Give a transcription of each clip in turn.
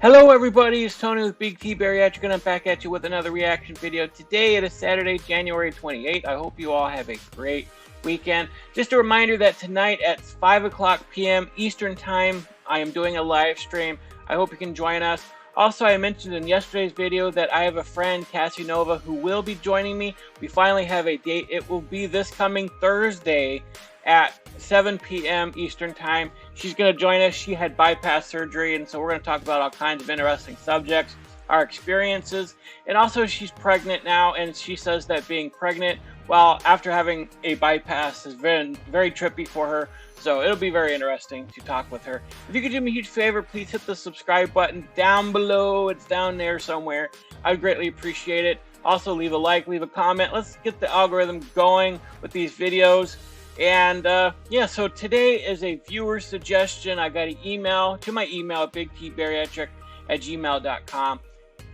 Hello everybody, it's Tony with Big T Bariatric, and I'm back at you with another reaction video. Today it is Saturday, January 28th. I hope you all have a great weekend. Just a reminder that tonight at 5 o'clock p.m. Eastern Time, I am doing a live stream. I hope you can join us. Also, I mentioned in yesterday's video that I have a friend, Cassie Nova, who will be joining me. We finally have a date. It will be this coming Thursday at 7 p.m. Eastern Time. She's going to join us. She had bypass surgery, and so we're going to talk about all kinds of interesting subjects, our experiences, and also she's pregnant now, and she says that being pregnant, well, after having a bypass has been very trippy for her, so it'll be very interesting to talk with her. If you could do me a huge favor, please hit the subscribe button down below. It's down there somewhere. I'd greatly appreciate it. Also, leave a like, leave a comment. Let's get the algorithm going with these videos. And yeah, so today is a viewer suggestion. I got an email to my email at bigtbariatric@gmail.com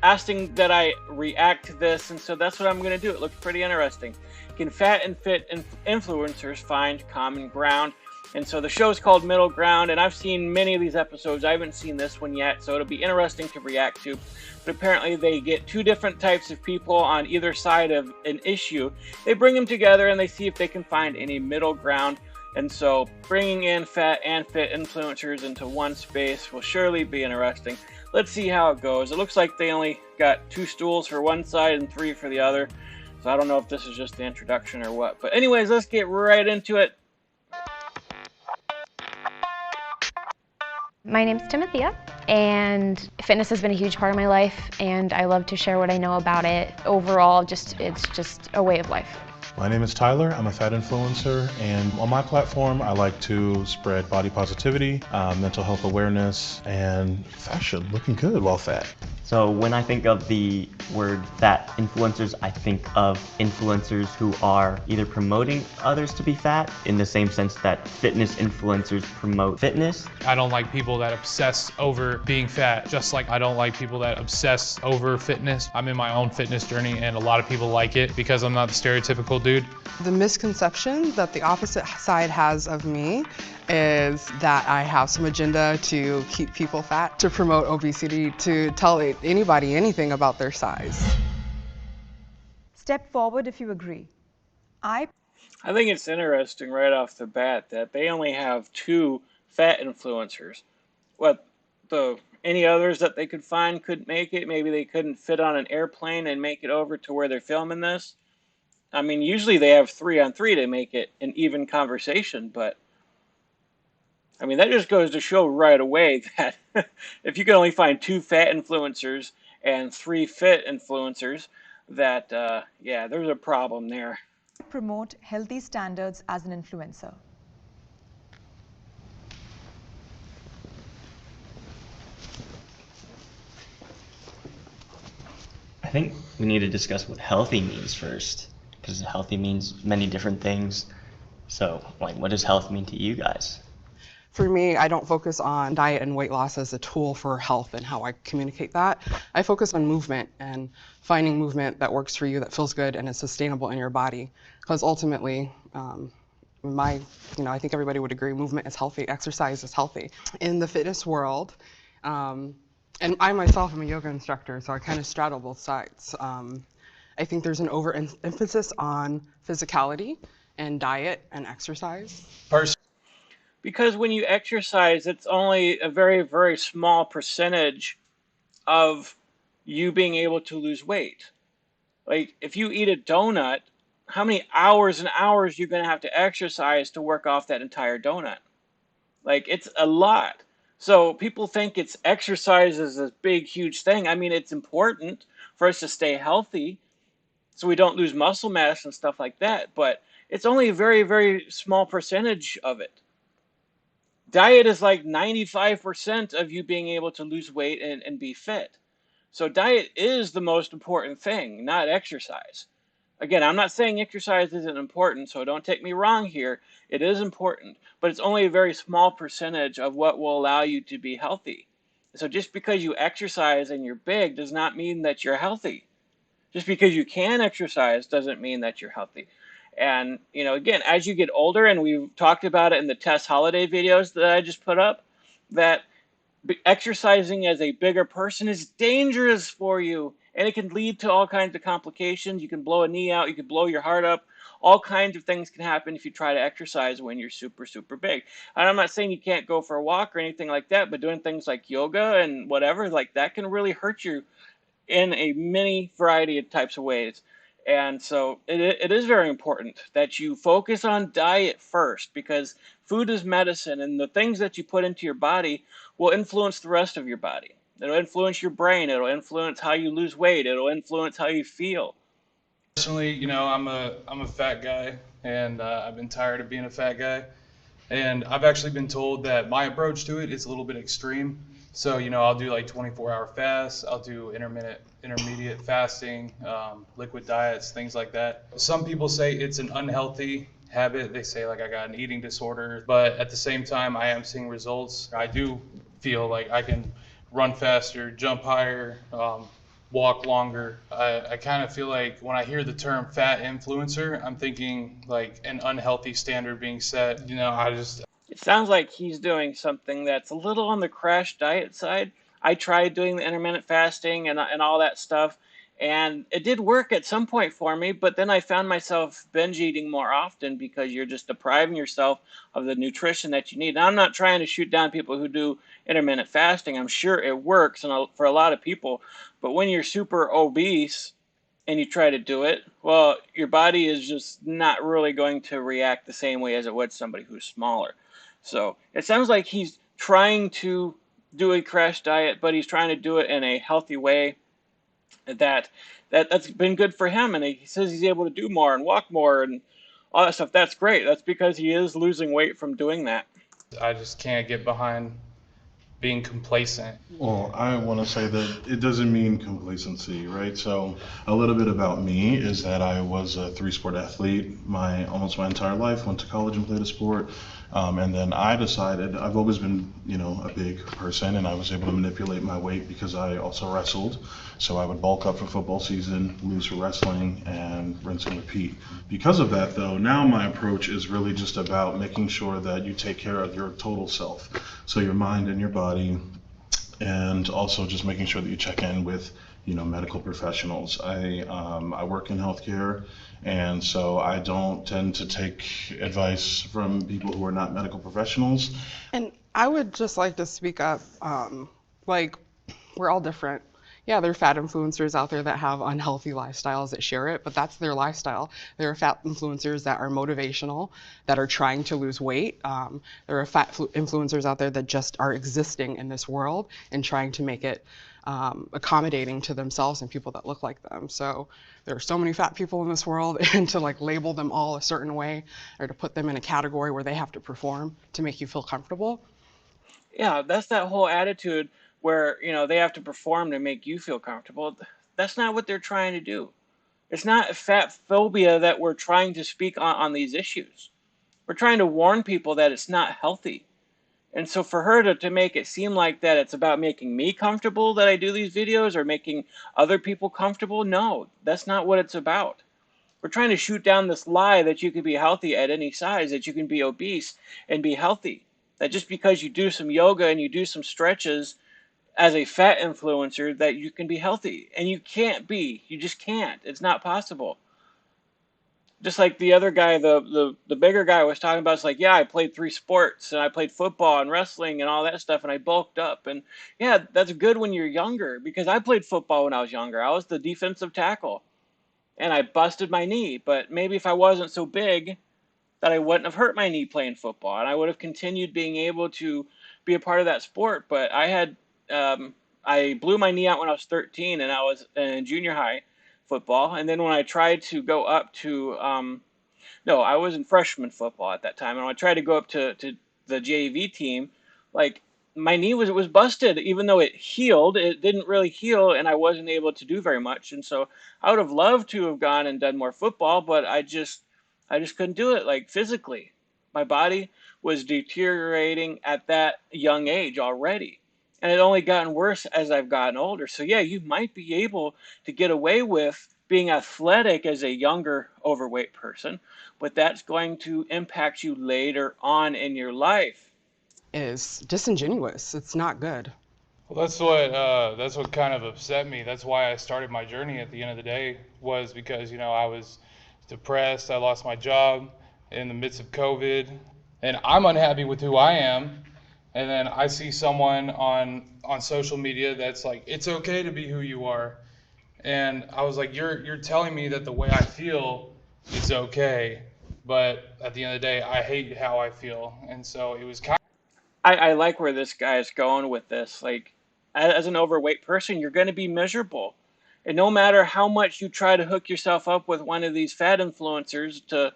asking that I react to this, and so that's what I'm going to do. It looks pretty interesting. Can fat and fit influencers find common ground? And so the show is called Middle Ground, and I've seen many of these episodes. I haven't seen this one yet, so it'll be interesting to react to. But apparently they get two different types of people on either side of an issue. They bring them together and they see if they can find any middle ground. And so bringing in fat and fit influencers into one space will surely be interesting. Let's see how it goes. It looks like they only got 2 stools for one side and 3 for the other. So I don't know if this is just the introduction or what. But anyways, let's get right into it. My name's Timothea, and fitness has been a huge part of my life, and I love to share what I know about it. Overall, it's just a way of life. My name is Tyler. I'm a fat influencer, and on my platform, I like to spread body positivity, mental health awareness, and fashion, looking good while fat. So when I think of the word fat influencers, I think of influencers who are either promoting others to be fat in the same sense that fitness influencers promote fitness. I don't like people that obsess over being fat, just like I don't like people that obsess over fitness. I'm in my own fitness journey, and a lot of people like it because I'm not the stereotypical dude. The misconception that the opposite side has of me is that I have some agenda to keep people fat, to promote obesity, to tell anybody anything about their size. Step forward if you agree. I think it's interesting right off the bat that they only have 2 fat influencers. Any others that they could find couldn't make it? Maybe they couldn't fit on an airplane and make it over to where they're filming this? I mean, usually they have 3 on 3 to make it an even conversation, but I mean, that just goes to show right away that if you can only find 2 fat influencers and 3 fit influencers, that, yeah, there's a problem there. Promote healthy standards as an influencer. I think we need to discuss what healthy means first, because healthy means many different things. So, like, what does health mean to you guys? For me, I don't focus on diet and weight loss as a tool for health and how I communicate that. I focus on movement and finding movement that works for you, that feels good and is sustainable in your body. Because ultimately, I think everybody would agree, movement is healthy, exercise is healthy. In the fitness world, and I myself am a yoga instructor, so I kind of straddle both sides. I think there's an overemphasis on physicality and diet and exercise. Because when you exercise, it's only a very, very small percentage of you being able to lose weight. Like, if you eat a donut, how many hours and hours you're going to have to exercise to work off that entire donut? Like, it's a lot. So people think it's exercise is this big, huge thing. I mean, it's important for us to stay healthy so we don't lose muscle mass and stuff like that, but it's only a very, very small percentage of it. Diet is like 95% of you being able to lose weight and be fit. So diet is the most important thing, not exercise. Again, I'm not saying exercise isn't important, so don't take me wrong here. It is important, but it's only a very small percentage of what will allow you to be healthy. So just because you exercise and you're big does not mean that you're healthy. Just because you can exercise doesn't mean that you're healthy. And, you know, again, as you get older, and we've talked about it in the Tess Holiday videos that I just put up, that exercising as a bigger person is dangerous for you, and it can lead to all kinds of complications. You can blow a knee out, you can blow your heart up. All kinds of things can happen if you try to exercise when you're super, super big. And I'm not saying you can't go for a walk or anything like that, but doing things like yoga and whatever, like that can really hurt you in a many variety of types of ways. And so it is very important that you focus on diet first, because food is medicine, and the things that you put into your body will influence the rest of your body. It'll influence your brain, it'll influence how you lose weight, it'll influence how you feel. Personally, I'm a fat guy, and I've been tired of being a fat guy. And I've actually been told that my approach to it is a little bit extreme. So, I'll do like 24-hour fasts, I'll do intermediate fasting, liquid diets, things like that. Some people say it's an unhealthy habit. They say like I got an eating disorder, but at the same time, I am seeing results. I do feel like I can run faster, jump higher, walk longer. I kind of feel like when I hear the term fat influencer, I'm thinking like an unhealthy standard being set. It sounds like he's doing something that's a little on the crash diet side. I tried doing the intermittent fasting and all that stuff, and it did work at some point for me, but then I found myself binge eating more often because you're just depriving yourself of the nutrition that you need. Now, I'm not trying to shoot down people who do intermittent fasting. I'm sure it works for a lot of people, but when you're super obese and you try to do it, well, your body is just not really going to react the same way as it would somebody who's smaller. So it sounds like he's trying to do a crash diet, but he's trying to do it in a healthy way that's been good for him. And he says he's able to do more and walk more and all that stuff. That's great. That's because he is losing weight from doing that. I just can't get behind being complacent. Well, I want to say that it doesn't mean complacency, right? So a little bit about me is that I was a three-sport athlete almost my entire life, went to college and played a sport. And then I decided, I've always been, a big person, and I was able to manipulate my weight because I also wrestled. So I would bulk up for football season, lose for wrestling, and rinse and repeat. Because of that, though, now my approach is really just about making sure that you take care of your total self. So your mind and your body, and also just making sure that you check in with medical professionals. I work in healthcare, and so I don't tend to take advice from people who are not medical professionals. And I would just like to speak up, like, we're all different. Yeah, there are fat influencers out there that have unhealthy lifestyles that share it, but that's their lifestyle. There are fat influencers that are motivational, that are trying to lose weight. There are fat influencers out there that just are existing in this world and trying to make it accommodating to themselves and people that look like them. So there are so many fat people in this world, and to like label them all a certain way or to put them in a category where they have to perform to make you feel comfortable. Yeah, that's that whole attitude where, they have to perform to make you feel comfortable. That's not what they're trying to do. It's not fat phobia that we're trying to speak on these issues. We're trying to warn people that it's not healthy. And so for her to make it seem like that it's about making me comfortable that I do these videos or making other people comfortable, no, that's not what it's about. We're trying to shoot down this lie that you can be healthy at any size, that you can be obese and be healthy. That just because you do some yoga and you do some stretches as a fat influencer, that you can be healthy. And you can't be. You just can't. It's not possible. Just like the other guy, the bigger guy was talking about, it's like, yeah, I played 3 sports, and I played football and wrestling and all that stuff, and I bulked up. And yeah, that's good when you're younger, because I played football when I was younger. I was the defensive tackle, and I busted my knee. But maybe if I wasn't so big, that I wouldn't have hurt my knee playing football, and I would have continued being able to be a part of that sport. But I blew my knee out when I was 13, and I was in junior high football. And then when I tried to go up to, no, I was in freshman football at that time, and when I tried to go up to the JV team, like, my knee was busted. Even though it healed, it didn't really heal, and I wasn't able to do very much. And so I would have loved to have gone and done more football, but I just couldn't do it, like, physically. My body was deteriorating at that young age already. And it only gotten worse as I've gotten older. So yeah, you might be able to get away with being athletic as a younger overweight person, but that's going to impact you later on in your life. Is disingenuous. It's not good. Well, that's what kind of upset me. That's why I started my journey at the end of the day, was because, I was depressed. I lost my job in the midst of COVID, and I'm unhappy with who I am. And then I see someone on social media that's like, it's okay to be who you are. And I was like, you're telling me that the way I feel is okay, but at the end of the day, I hate how I feel. And so it was kind I like where this guy is going with this. Like, as an overweight person, you're going to be miserable. And no matter how much you try to hook yourself up with one of these fat influencers to,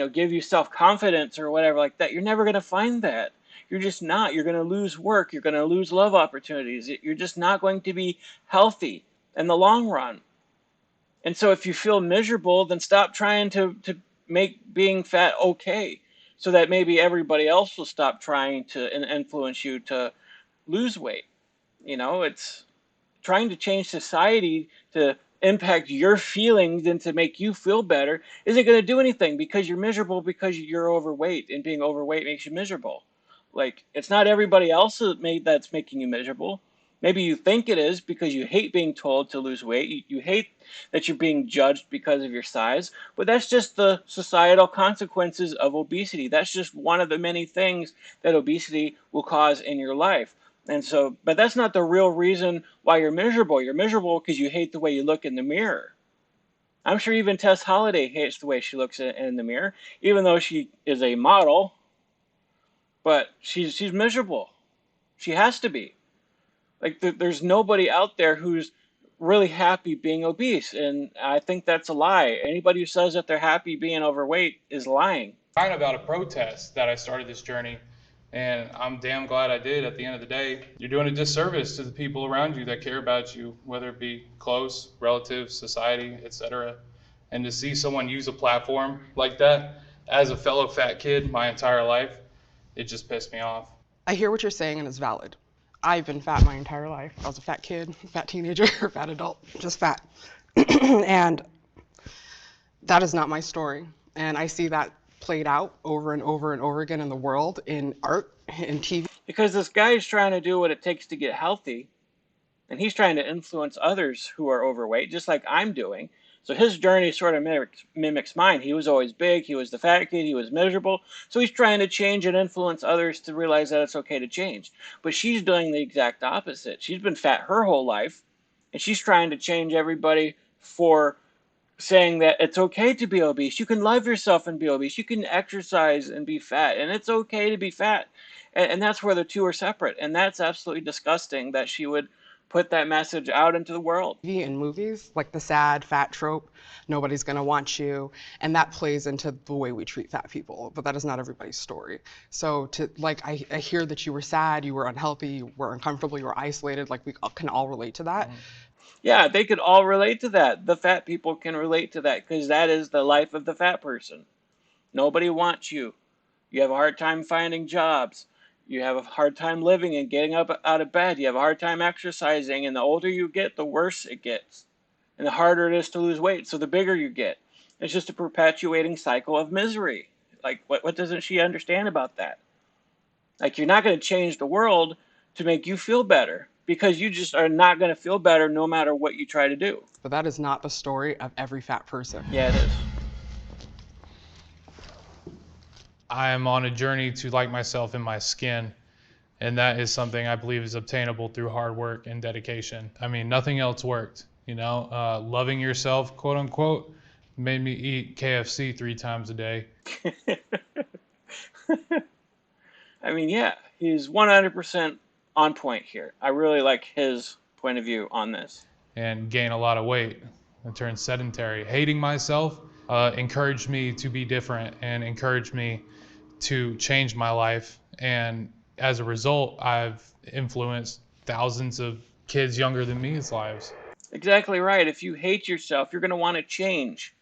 give you self-confidence or whatever like that, you're never going to find that. You're just not. You're going to lose work. You're going to lose love opportunities. You're just not going to be healthy in the long run. And so if you feel miserable, then stop trying to make being fat okay, so that maybe everybody else will stop trying to influence you to lose weight. It's trying to change society to impact your feelings and to make you feel better isn't going to do anything, because you're miserable because you're overweight, and being overweight makes you miserable. Like, it's not everybody else that's making you miserable. Maybe you think it is because you hate being told to lose weight. You hate that you're being judged because of your size, but that's just the societal consequences of obesity. That's just one of the many things that obesity will cause in your life. And so, but that's not the real reason why you're miserable. You're miserable because you hate the way you look in the mirror. I'm sure even Tess Holliday hates the way she looks in the mirror, even though she is a model, but she's miserable. She has to be. Like, there's nobody out there who's really happy being obese, and I think that's a lie. Anybody who says that they're happy being overweight is lying. of about a protest that I started this journey, and I'm damn glad I did. At the end of the day, you're doing a disservice to the people around you that care about you, whether it be close, relatives, society, etc. And to see someone use a platform like that as a fellow fat kid my entire life, it just pissed me off. I hear what you're saying and it's valid. I've been fat my entire life. I was a fat kid, fat teenager, fat adult, just fat. And that is not my story. And I see that played out over and over and over again in the world, in art, in TV. Because this guy is trying to do what it takes to get healthy, and he's trying to influence others who are overweight, just like I'm doing. So his journey sort of mimics mine. He was always big. He was the fat kid. He was miserable. So he's trying to change and influence others to realize that it's okay to change. But she's doing the exact opposite. She's been fat her whole life, and she's trying to change everybody for saying that it's okay to be obese. You can love yourself and be obese. You can exercise and be fat, and it's okay to be fat. And that's where the two are separate. And that's absolutely disgusting that she would put that message out into the world. In movies, like the sad fat trope, nobody's gonna want you, and that plays into the way we treat fat people, but that is not everybody's story. So I hear that you were sad, you were unhealthy, you were uncomfortable, you were isolated, like we can all relate to that. Yeah, they could all relate to that. The fat people can relate to that, because that is the life of the fat person. Nobody wants you. You have a hard time finding jobs. You have a hard time living and getting up out of bed. You have a hard time exercising, and the older you get, the worse it gets. And the harder it is to lose weight, so the bigger you get. It's just a perpetuating cycle of misery. Like, what doesn't she understand about that? Like, you're not going to change the world to make you feel better, because you just are not going to feel better no matter what you try to do. But that is not the story of every fat person. Yeah, it is. I am on a journey to like myself in my skin, and that is something I believe is obtainable through hard work and dedication. I mean, nothing else worked, loving yourself, quote unquote, made me eat KFC 3 times a day. I mean, yeah, he's 100% on point here. I really like his point of view on this. And gain a lot of weight. I turned sedentary. Hating myself encouraged me to be different and encouraged me to change my life. And as a result, I've influenced thousands of kids younger than me's lives. Exactly right. If you hate yourself, you're going to want to change.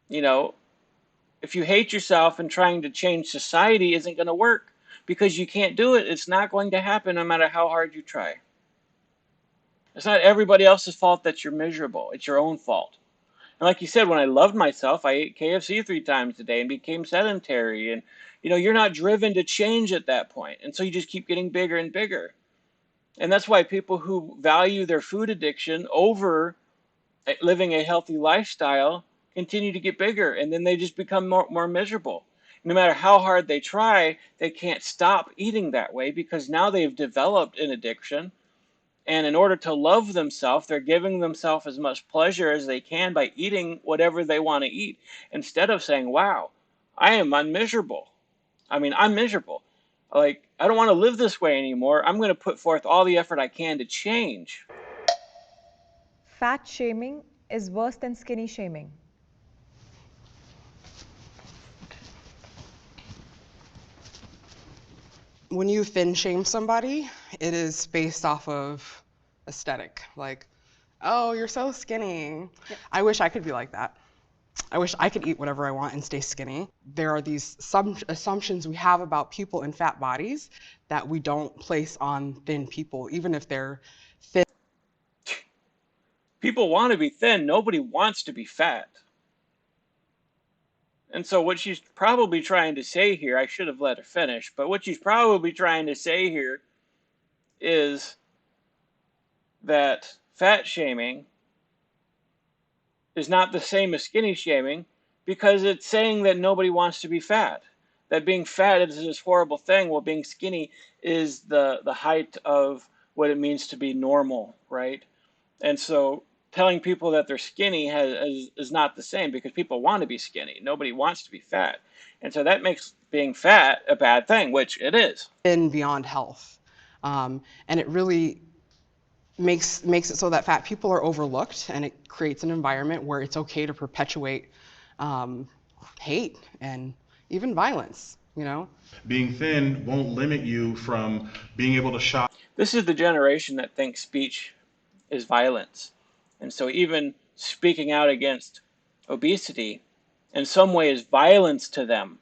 If you hate yourself, and trying to change society isn't going to work, because you can't do it. It's not going to happen no matter how hard you try. It's not everybody else's fault that you're miserable. It's your own fault. And like you said, when I loved myself, I ate KFC 3 times a day and became sedentary. And, you're not driven to change at that point. And so you just keep getting bigger and bigger. And that's why people who value their food addiction over living a healthy lifestyle continue to get bigger, and then they just become more miserable. No matter how hard they try, they can't stop eating that way because now they've developed an addiction. And in order to love themselves, they're giving themselves as much pleasure as they can by eating whatever they want to eat instead of saying, wow, I am miserable. I'm miserable. Like, I don't want to live this way anymore. I'm going to put forth all the effort I can to change. Fat shaming is worse than skinny shaming. When you thin shame somebody, it is based off of aesthetic. Like, oh, you're so skinny. Yep. I wish I could be like that. I wish I could eat whatever I want and stay skinny. There are these assumptions we have about people in fat bodies that we don't place on thin people, even if they're thin. People want to be thin. Nobody wants to be fat. And so what she's probably trying to say here, I should have let her finish, but what she's probably trying to say here is that fat shaming is not the same as skinny shaming because it's saying that nobody wants to be fat. That being fat is this horrible thing, while being skinny is the height of what it means to be normal, right? And so telling people that they're skinny is not the same because people want to be skinny. Nobody wants to be fat. And so that makes being fat a bad thing, which it is. And beyond health. And it really makes it so that fat people are overlooked, and it creates an environment where it's okay to perpetuate hate and even violence, you know? Being thin won't limit you from being able to shop. This is the generation that thinks speech is violence. And so even speaking out against obesity in some way is violence to them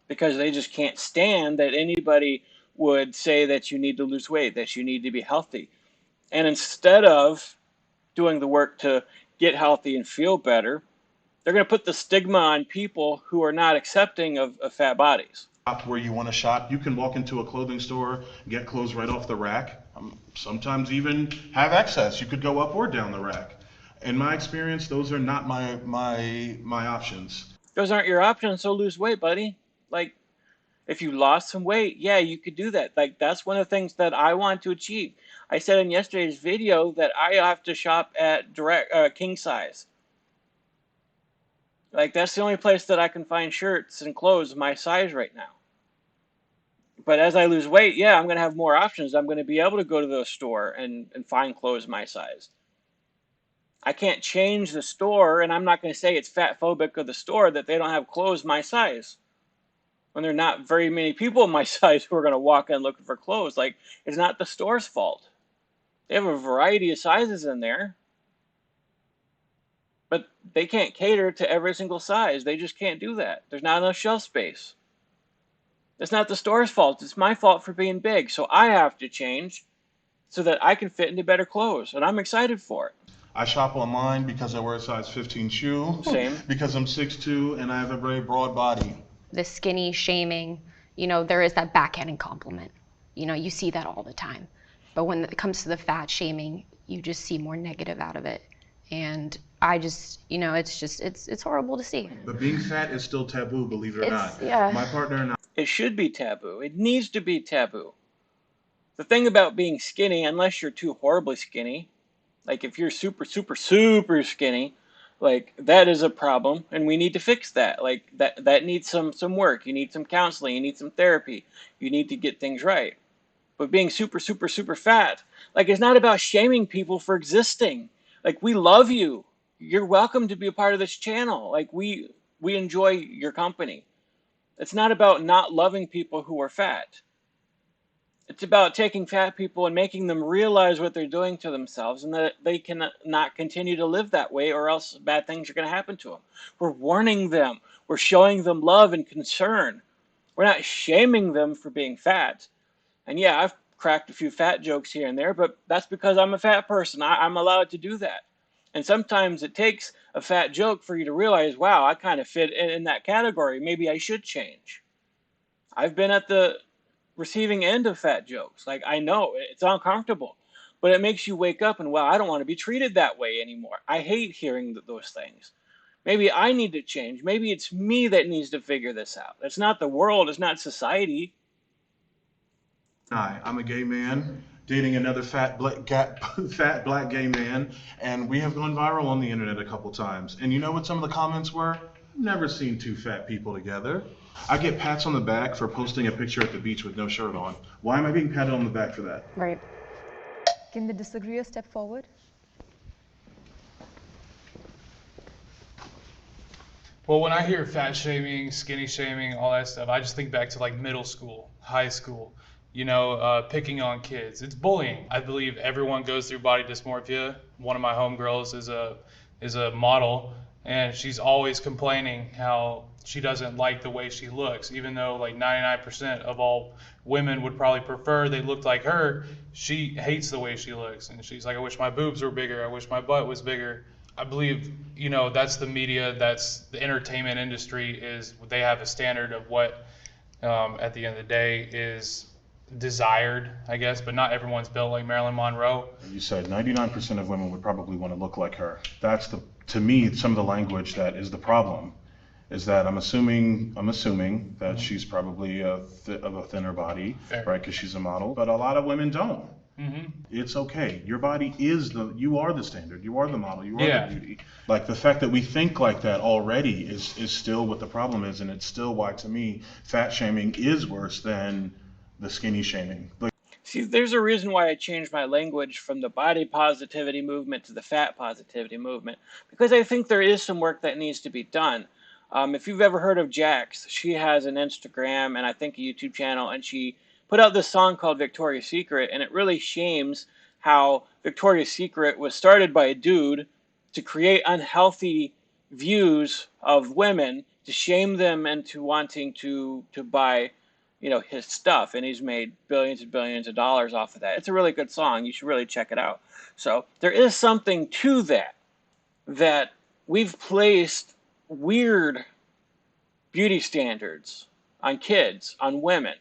because they just can't stand that anybody would say that you need to lose weight, that you need to be healthy. And instead of doing the work to get healthy and feel better, they're going to put the stigma on people who are not accepting of fat bodies. Where you want to shop, you can walk into a clothing store, get clothes right off the rack, sometimes even have excess. You could go up or down the rack. In my experience, those are not my options. Those aren't your options, so lose weight, buddy. Like, if you lost some weight, yeah, you could do that. Like, that's one of the things that I want to achieve. I said in yesterday's video that I have to shop at king size. Like, that's the only place that I can find shirts and clothes my size right now. But as I lose weight, yeah, I'm going to have more options. I'm going to be able to go to the store and find clothes my size. I can't change the store, and I'm not going to say it's fat phobic of the store that they don't have clothes my size. When there are not very many people my size who are going to walk in looking for clothes. Like, it's not the store's fault. They have a variety of sizes in there. But they can't cater to every single size. They just can't do that. There's not enough shelf space. It's not the store's fault. It's my fault for being big. So I have to change so that I can fit into better clothes. And I'm excited for it. I shop online because I wear a size 15 shoe. Same. Because I'm 6'2" and I have a very broad body. The skinny shaming, there is that backhanded compliment. You see that all the time. But when it comes to the fat shaming, you just see more negative out of it. And I just, it's horrible to see. But being fat is still taboo, believe it or not. Yeah. My partner and I. It should be taboo. It needs to be taboo. The thing about being skinny, unless you're too horribly skinny, like if you're super, super, super skinny, like that is a problem, and we need to fix that. Like that needs some work. You need some counseling. You need some therapy. You need to get things right. But being super, super, super fat, like it's not about shaming people for existing. Like, we love you. You're welcome to be a part of this channel. Like, we enjoy your company. It's not about not loving people who are fat. It's about taking fat people and making them realize what they're doing to themselves and that they can not continue to live that way, or else bad things are going to happen to them. We're warning them. We're showing them love and concern. We're not shaming them for being fat. And yeah, I've cracked a few fat jokes here and there, but that's because I'm a fat person. I'm allowed to do that. And sometimes it takes a fat joke for you to realize, wow, I kind of fit in that category. Maybe I should change. I've been at the receiving end of fat jokes. Like, I know it's uncomfortable, but it makes you wake up and, well, I don't want to be treated that way anymore. I hate hearing those things. Maybe I need to change. Maybe it's me that needs to figure this out. It's not the world. It's not society. Hi, I'm a gay man dating another fat black gay man, and we have gone viral on the internet a couple times. And you know what some of the comments were? Never seen two fat people together. I get pats on the back for posting a picture at the beach with no shirt on. Why am I being patted on the back for that? Right. Can the disagreeer step forward? Well, when I hear fat shaming, skinny shaming, all that stuff, I just think back to like middle school, high school, picking on kids. It's bullying. I believe everyone goes through body dysmorphia. One of my homegirls is a model, and she's always complaining how she doesn't like the way she looks, even though like 99% of all women would probably prefer they looked like her. She hates the way she looks, and she's like, I wish my boobs were bigger. I wish my butt was bigger. I believe, that's the media, that's the entertainment industry, is they have a standard of what, at the end of the day, is desired, I guess, but not everyone's built like Marilyn Monroe. You said 99% of women would probably want to look like her. That's to me, some of the language that is the problem, is that I'm assuming that she's probably of a thinner body, Fair. right, because she's a model, but a lot of women don't. Mm-hmm. It's okay. Your body you are the standard. You are the model. You are Yeah. the beauty. Like the fact that we think like that already is still what the problem is, and it's still why, to me, fat shaming is worse than the skinny shaming. See, there's a reason why I changed my language from the body positivity movement to the fat positivity movement, because I think there is some work that needs to be done. If you've ever heard of Jax, she has an Instagram and I think a YouTube channel, and she put out this song called Victoria's Secret, and it really shames how Victoria's Secret was started by a dude to create unhealthy views of women, to shame them into wanting to buy his stuff, and he's made billions and billions of dollars off of that. It's a really good song. You should really check it out. So there is something to that we've placed weird beauty standards on kids, on women.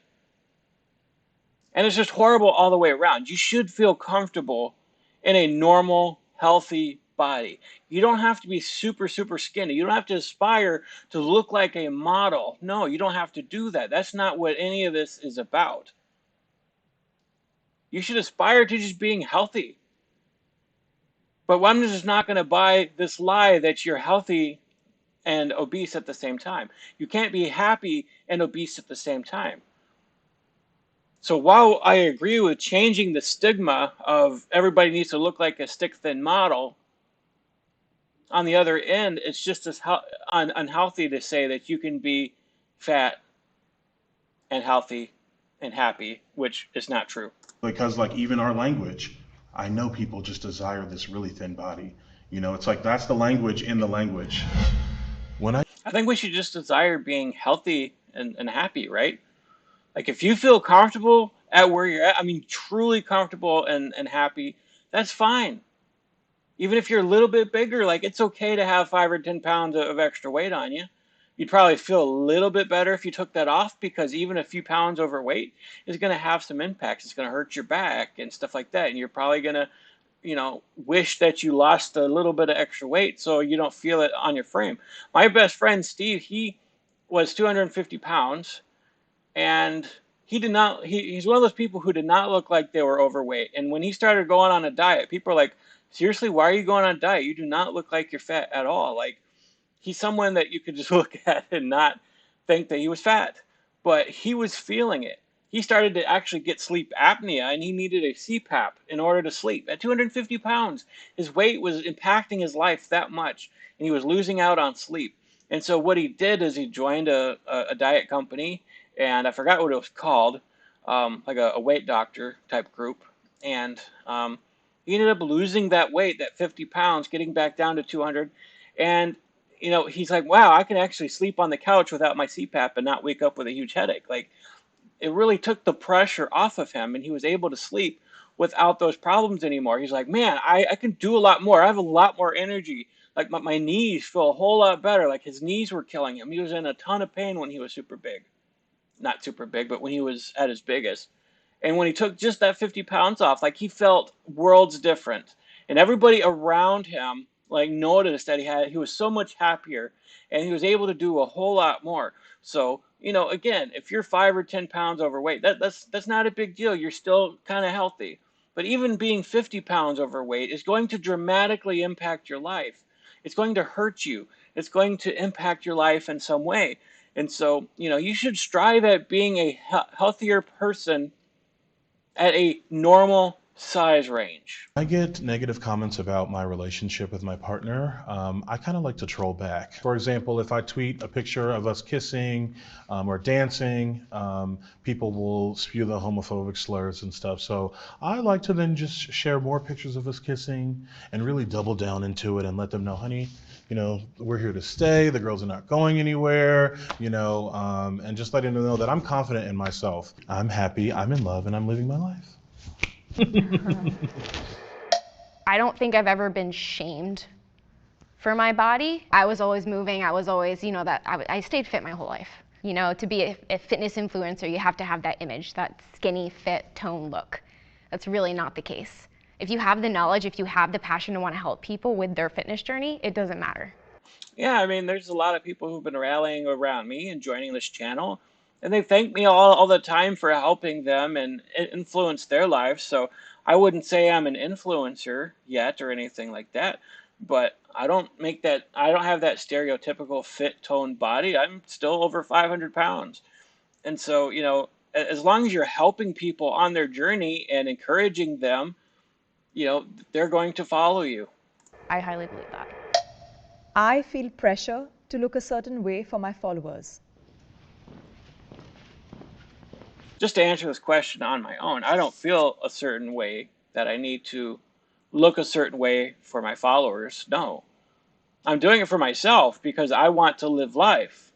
And it's just horrible all the way around. You should feel comfortable in a normal, healthy body. You don't have to be super, super skinny. You don't have to aspire to look like a model. No, you don't have to do that. That's not what any of this is about. You should aspire to just being healthy. But I'm just not going to buy this lie that you're healthy and obese at the same time. You can't be happy and obese at the same time. So while I agree with changing the stigma of everybody needs to look like a stick-thin model, on the other end, it's just as unhealthy to say that you can be fat and healthy and happy, which is not true. Because like even our language, I know people just desire this really thin body. It's like that's the language in the language. I think we should just desire being healthy and happy, right? Like if you feel comfortable at where you're at, I mean truly comfortable and happy, that's fine. Even if you're a little bit bigger, like it's okay to have 5 or 10 pounds of extra weight on you. You'd probably feel a little bit better if you took that off, because even a few pounds overweight is going to have some impacts. It's going to hurt your back and stuff like that. And you're probably going to, wish that you lost a little bit of extra weight so you don't feel it on your frame. My best friend, Steve, he was 250 pounds, and he's one of those people who did not look like they were overweight. And when he started going on a diet, people are like, seriously, why are you going on a diet? You do not look like you're fat at all. Like, he's someone that you could just look at and not think that he was fat. But he was feeling it. He started to actually get sleep apnea, and he needed a CPAP in order to sleep. At 250 pounds, his weight was impacting his life that much, and he was losing out on sleep. And so what he did is he joined a diet company, and I forgot what it was called, like a weight doctor type group. And he ended up losing that weight, that 50 pounds, getting back down to 200. And, he's like, wow, I can actually sleep on the couch without my CPAP and not wake up with a huge headache. Like, it really took the pressure off of him, and he was able to sleep without those problems anymore. He's like, man, I can do a lot more. I have a lot more energy. Like, my knees feel a whole lot better. Like, his knees were killing him. He was in a ton of pain when he was super big. not super big, but when he was at his biggest. And when he took just that 50 pounds off, like he felt worlds different. And everybody around him like noticed that he was so much happier and he was able to do a whole lot more. So, again, if you're 5 or 10 pounds overweight, that's not a big deal. You're still kind of healthy. But even being 50 pounds overweight is going to dramatically impact your life. It's going to hurt you. It's going to impact your life in some way. And so, you should strive at being a healthier person at a normal size range. I get negative comments about my relationship with my partner. I kind of like to troll back. For example, if I tweet a picture of us kissing or dancing, people will spew the homophobic slurs and stuff. So I like to then just share more pictures of us kissing and really double down into it and let them know, honey, we're here to stay. The girls are not going anywhere, and just letting them know that I'm confident in myself. I'm happy, I'm in love, and I'm living my life. I don't think I've ever been shamed for my body. I was always moving. I was always, I stayed fit my whole life. To be a fitness influencer, you have to have that image, that skinny, fit, toned look. That's really not the case. If you have the knowledge, if you have the passion to want to help people with their fitness journey, it doesn't matter. Yeah, I mean, there's a lot of people who've been rallying around me and joining this channel, and they thank me all the time for helping them and influence their lives. So I wouldn't say I'm an influencer yet or anything like that, but I don't have that stereotypical fit toned body. I'm still over 500 pounds. And so, as long as you're helping people on their journey and encouraging them, they're going to follow you. I highly believe that. I feel pressure to look a certain way for my followers. Just to answer this question on my own, I don't feel a certain way that I need to look a certain way for my followers. No. I'm doing it for myself because I want to live life.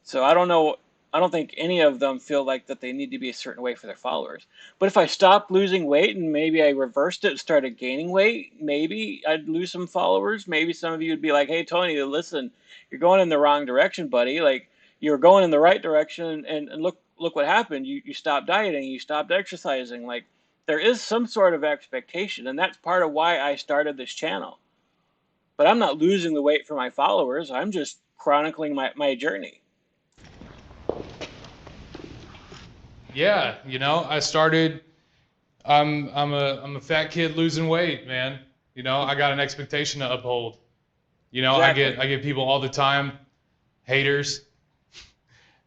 So I don't think any of them feel like that they need to be a certain way for their followers. But if I stopped losing weight and maybe I reversed it and started gaining weight, maybe I'd lose some followers. Maybe some of you would be like, hey, Tony, listen, you're going in the wrong direction, buddy. Like, you're going in the right direction, and look what happened. You stopped dieting, you stopped exercising. Like, there is some sort of expectation, and that's part of why I started this channel. But I'm not losing the weight for my followers. I'm just chronicling my journey. Yeah, I started. I'm a fat kid losing weight, man. I got an expectation to uphold. Exactly. I get people all the time, haters,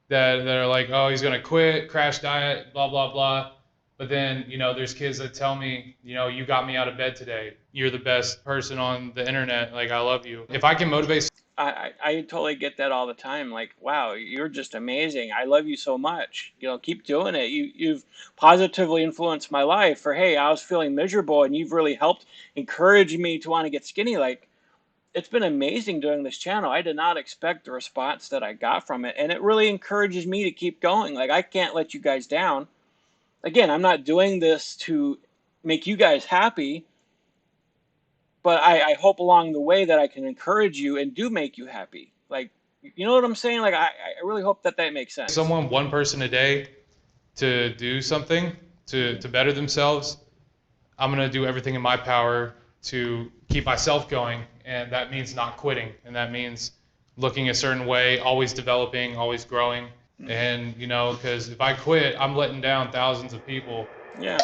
that are like, oh, he's gonna quit, crash diet, blah blah blah. But then there's kids that tell me, you got me out of bed today. You're the best person on the internet. Like, I love you. If I can motivate. I totally get that all the time. Like, wow, you're just amazing. I love you so much. Keep doing it. You've positively influenced my life. Or, hey, I was feeling miserable and you've really helped encourage me to want to get skinny. Like, it's been amazing doing this channel. I did not expect the response that I got from it. And it really encourages me to keep going. Like, I can't let you guys down. Again, I'm not doing this to make you guys happy. But I hope along the way that I can encourage you and do make you happy. Like, you know what I'm saying? Like, I really hope that makes sense. One person a day to do something to better themselves, I'm going to do everything in my power to keep myself going. And that means not quitting. And that means looking a certain way, always developing, always growing. And, because if I quit, I'm letting down thousands of people. Yeah.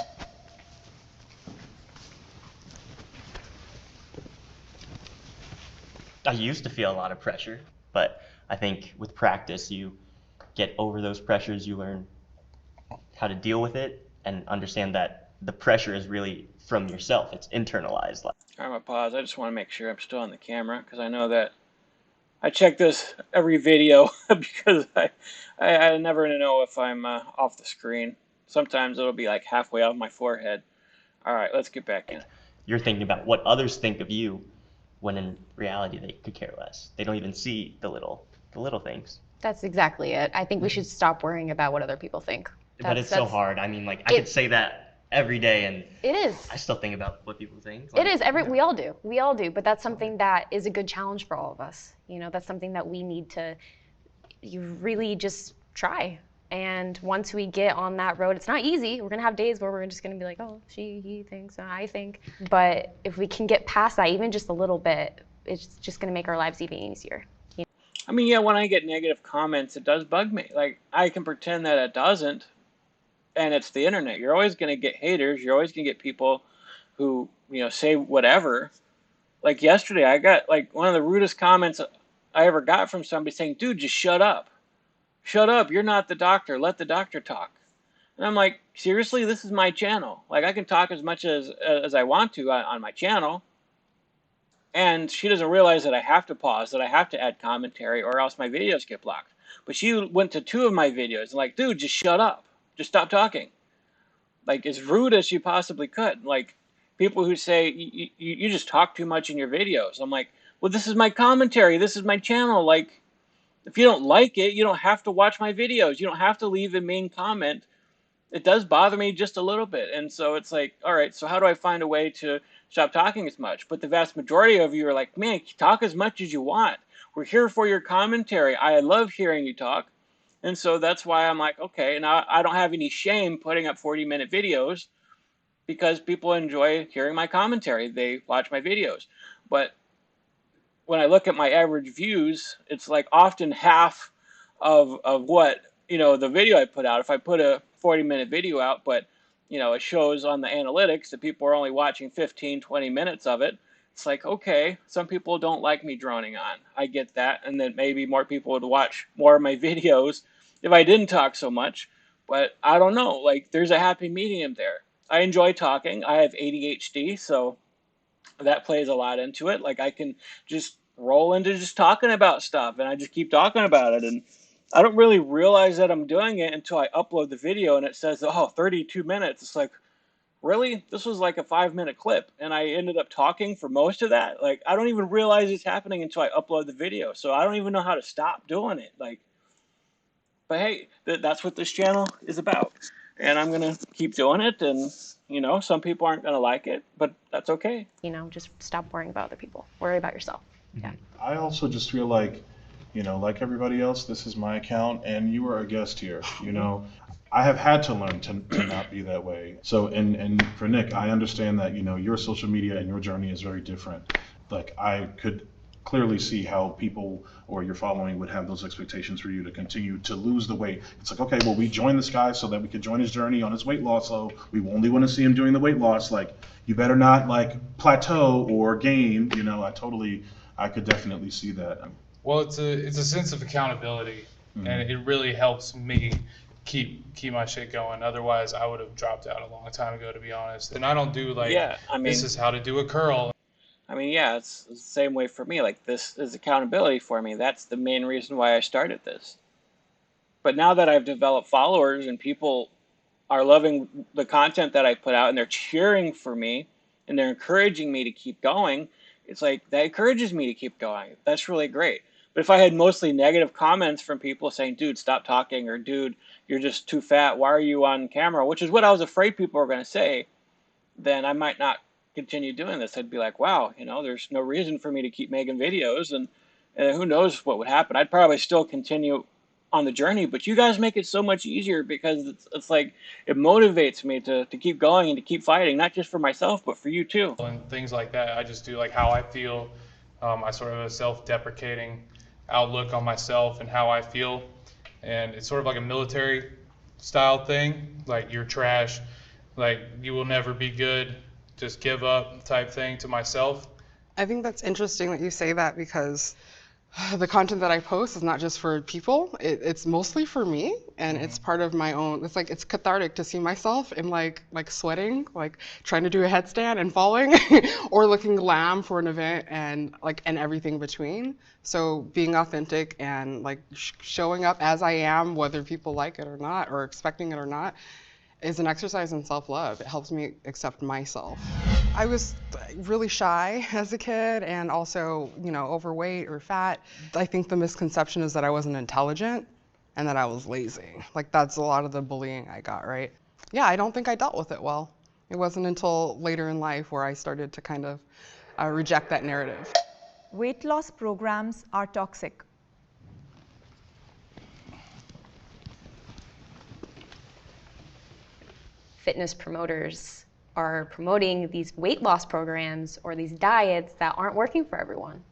I used to feel a lot of pressure, but I think with practice, you get over those pressures, you learn how to deal with it and understand that the pressure is really from yourself. It's internalized. I'm going to pause. I just want to make sure I'm still on the camera because I know that I check this every video because I never know if I'm off the screen. Sometimes it'll be like halfway off my forehead. All right, let's get back in. You're thinking about what others think of you, when in reality they could care less. They don't even see the little things. That's exactly it. I think we should stop worrying about what other people think. But it's so hard. I mean, like, I could say that every day and it is. I still think about what people think. Like, it is. We all do. But that's something that is a good challenge for all of us. That's something that we need to really just try. And once we get on that road, it's not easy. We're gonna have days where we're just gonna be like, oh, she, he thinks, I think. But if we can get past that, even just a little bit, it's just gonna make our lives even easier. I mean, yeah, when I get negative comments, it does bug me. Like, I can pretend that it doesn't, and it's the internet. You're always going to get haters. You're always going to get people who, say whatever. Like yesterday, I got like one of the rudest comments I ever got from somebody saying, dude, just shut up. Shut up. You're not the doctor. Let the doctor talk. And I'm like, seriously, this is my channel. Like, I can talk as much as I want to on my channel. And she doesn't realize that I have to pause, that I have to add commentary, or else my videos get blocked. But she went to 2 of my videos and like, dude, just shut up. Just stop talking. Like, as rude as she possibly could. Like, people who say, you just talk too much in your videos. I'm like, well, this is my commentary. This is my channel. Like, if you don't like it, you don't have to watch my videos. You don't have to leave a mean comment. It does bother me just a little bit. And so it's like, all right, so how do I find a way to stop talking as much? But the vast majority of you are like, man, talk as much as you want. We're here for your commentary. I love hearing you talk. And so that's why I'm like, okay, now I don't have any shame putting up 40-minute videos because people enjoy hearing my commentary. They watch my videos. But when I look at my average views, it's like often half of what, the video I put out. If I put a 40-minute video out, but, it shows on the analytics that people are only watching 15, 20 minutes of it, it's like, okay, some people don't like me droning on. I get that. And then maybe more people would watch more of my videos if I didn't talk so much. But I don't know. Like, there's a happy medium there. I enjoy talking. I have ADHD, so that plays a lot into it. Like, I can just roll into just talking about stuff, and I just keep talking about it. And I don't really realize that I'm doing it until I upload the video and it says, oh, 32 minutes. It's like, really? This was like a 5-minute clip, and I ended up talking for most of that. Like, I don't even realize it's happening until I upload the video. So I don't even know how to stop doing it. Like, but hey, that's what this channel is about. And I'm going to keep doing it. And, some people aren't going to like it, but that's okay. Just stop worrying about other people. Worry about yourself. Yeah. I also just feel like, like everybody else, this is my account and you are a guest here. I have had to learn to not be that way. So, and for Nick, I understand that, your social media and your journey is very different. Like, I could clearly see how people or your following would have those expectations for you to continue to lose the weight. It's like, okay, well, we joined this guy so that we could join his journey on his weight loss. So we only want to see him doing the weight loss. Like, you better not like plateau or gain. I could definitely see that. Well, it's a sense of accountability, and it really helps me keep my shit going. Otherwise, I would have dropped out a long time ago, to be honest. And I don't do like, this is how to do a curl. I mean, yeah, it's the same way for me. Like, this is accountability for me. That's the main reason why I started this. But now that I've developed followers and people are loving the content that I put out and they're cheering for me and they're encouraging me to keep going, it's like, that encourages me to keep going. That's really great. But if I had mostly negative comments from people saying, dude, stop talking, or dude, you're just too fat, why are you on camera, which is what I was afraid people were going to say, then I might not continue doing this. I'd be like, wow, there's no reason for me to keep making videos, and who knows what would happen. I'd probably still continue on the journey, but you guys make it so much easier because it's like, it motivates me to keep going and to keep fighting, not just for myself, but for you too. And things like that, I just do like how I feel. I sort of have a self-deprecating outlook on myself and how I feel, and it's sort of like a military style thing, like, you're trash, like, you will never be good, just give up type thing to myself. I think that's interesting that you say that, because the content that I post is not just for people. It's mostly for me, and it's part of my own. It's like, it's cathartic to see myself in like sweating, like trying to do a headstand and falling, or looking glam for an event, and everything between. So being authentic and like showing up as I am, whether people like it or not, or expecting it or not, is an exercise in self-love. It helps me accept myself. I was really shy as a kid, and also, overweight or fat. I think the misconception is that I wasn't intelligent and that I was lazy. Like, that's a lot of the bullying I got, right? Yeah, I don't think I dealt with it well. It wasn't until later in life where I started to kind of reject that narrative. Weight loss programs are toxic. fitness promoters are promoting these weight loss programs or these diets that aren't working for everyone.